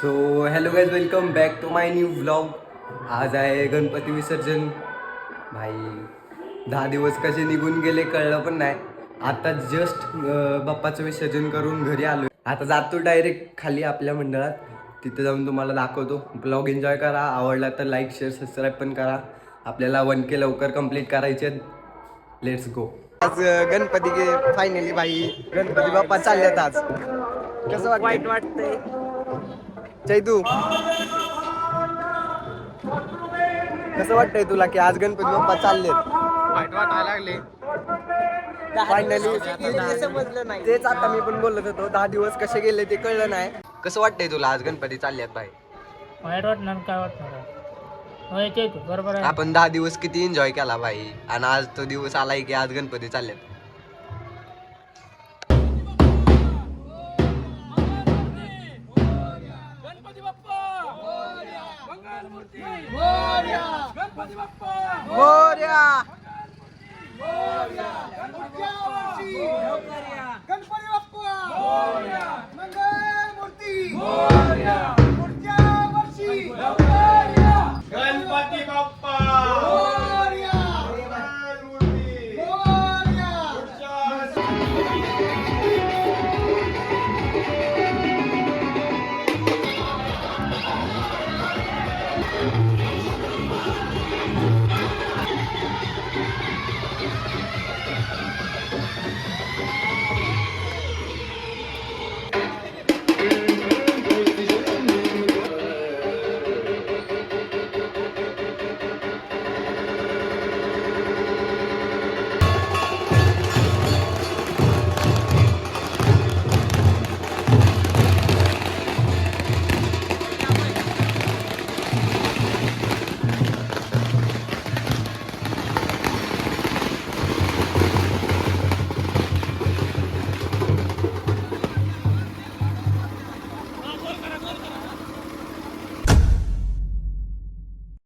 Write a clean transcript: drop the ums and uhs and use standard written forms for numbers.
So hello guys, welcome back to my new vlog. आज आहे गणपती विसर्जन. भाई 10 दिवस कसे निघून गेले कळलं पण नाही. आता जस्ट बाप्पाचं विसर्जन करून घरी आलो. आता जातो डायरेक्ट खाली आपल्या मंडळात, तिथे जाऊन तुम्हाला दाखवतो. ब्लॉग एन्जॉय करा, आवडला तर लाईक शेअर सबस्क्राईब पण करा. आपल्याला 1K लवकर कंप्लीट करायचे. Let's go. आज गणपती फायनली भाई गणपती बाप्पा चाललेत आज. कसं वाटतं? वाईट वाटतंय. चैतू, कसं वाटतंय तुला की आज गणपती बाप्पा चाललेत? वाईट वाटायला लागले. फायनली समजलं नाही. तेच आता मी पण बोलत होतो, 10 दिवस कसे गेले ते कळलं नाही. कसं वाटतंय तुला आज गणपती चाललेत भाई? वाईट वाटणार, काय वाटणार? होय चैतू, बरोबर आहे. आपण 10 दिवस किती एन्जॉय केला भाई, आणि आज तो दिवस आलाय की आज गणपती चाललेत.